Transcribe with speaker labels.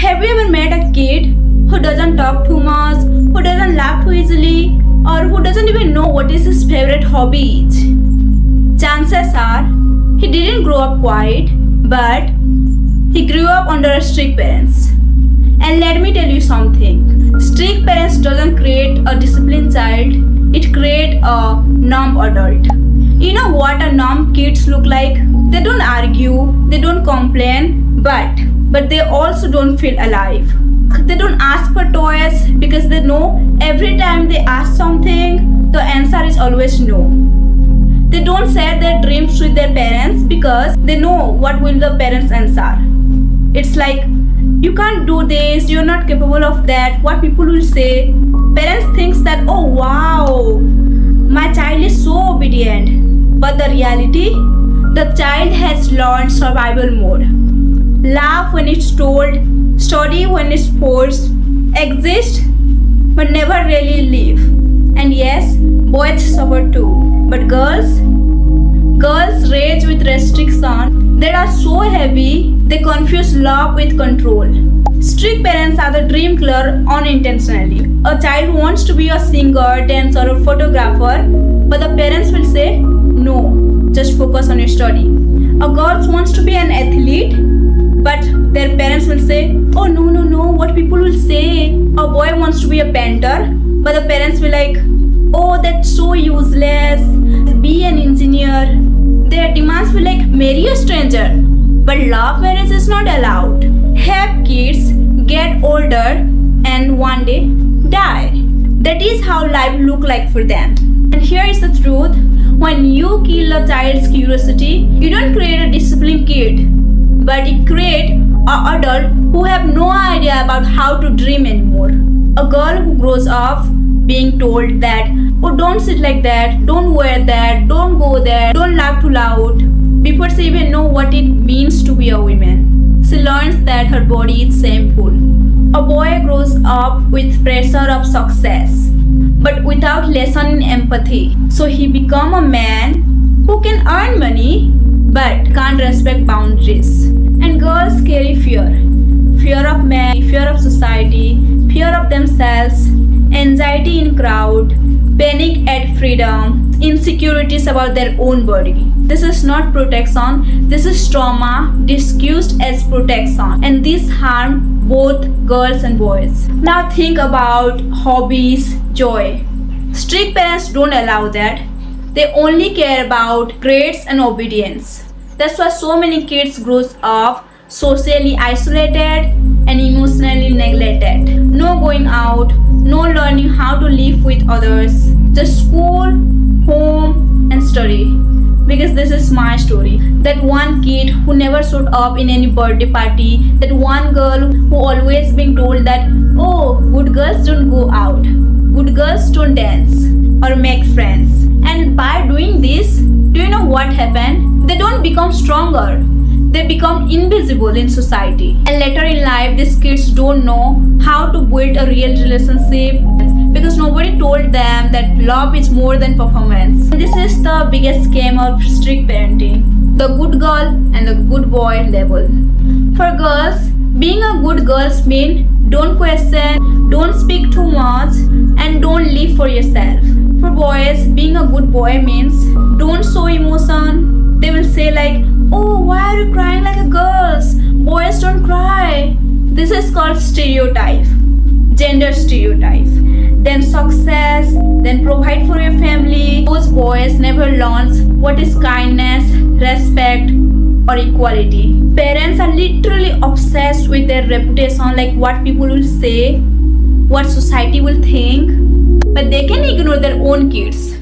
Speaker 1: Have you ever met a kid who doesn't talk too much, who doesn't laugh too easily, or who doesn't even know what is his favorite hobby is? Chances are he didn't grow up quiet, but he grew up under strict parents. And let me tell you something. Strict parents doesn't create a disciplined child, it creates a numb adult. You know what a numb kids look like? They don't argue, they don't complain, but they also don't feel alive. They don't ask for toys because they know every time they ask something, the answer is always no. They don't share their dreams with their parents because they know what will the parents answer. It's like, you can't do this, you're not capable of that, what people will say. Parents think that, oh wow, my child is so obedient. But the reality, the child has learned survival mode. Laugh when it's told, study when it's forced, exist but never really live. And yes, boys suffer too. But girls rage with restriction that are so heavy they confuse love with control. Strict parents are the dream killer unintentionally. A child wants to be a singer, dancer, or photographer, but the parents will say, no, just focus on your study. A girl wants to be an athlete, but their parents will say, oh no, what people will say. A boy wants to be a painter, but the parents will like, oh, that's so useless, be an engineer. Their demands will like, marry a stranger. But love marriage is not allowed. Have kids, get older, and one day die. That is how life look like for them. And here is the truth. When you kill a child's curiosity, you don't create a disciplined kid, but you create an adult who have no idea about how to dream anymore. A girl who grows up being told that, oh, don't sit like that, don't wear that, don't go there, don't laugh too loud, before she even know what it means to be a woman. She learns that her body is shameful. A boy grows up with pressure of success, but without lesson in empathy. So he become a man who can earn money, but can't respect boundaries. And girls carry fear. Fear of men, fear of society, fear of themselves, anxiety in crowd, panic at freedom, insecurities about their own body. This is not protection, this is trauma disguised as protection, and this harm both girls and boys. Now think about hobbies, joy. Strict parents don't allow that. They only care about grades and obedience. That's why so many kids grows up socially isolated and emotionally neglected. No going out, no learning how to live with others. Just school, home, and study. Because this is my story. That one kid who never showed up in any birthday party. That one girl who always being told that, oh, good girls don't go out. Good girls don't dance or make friends. And by doing this, do you know what happened? They don't become stronger. They become invisible in society. And later in life, these kids don't know how to build a real relationship because nobody told them that love is more than performance. And this is the biggest scam of strict parenting. The good girl and the good boy level. For girls, being a good girl means don't question, don't speak too much, and don't live for yourself. For boys, being a good boy means don't show emotion. They will say like, oh, why are you crying like a girl? Boys don't cry. This is called stereotype, gender stereotype. Then success, then provide for your family. Those boys never learn what is kindness, respect, or equality. Parents are literally obsessed with their reputation, like what people will say, what society will think, but they can ignore their own kids.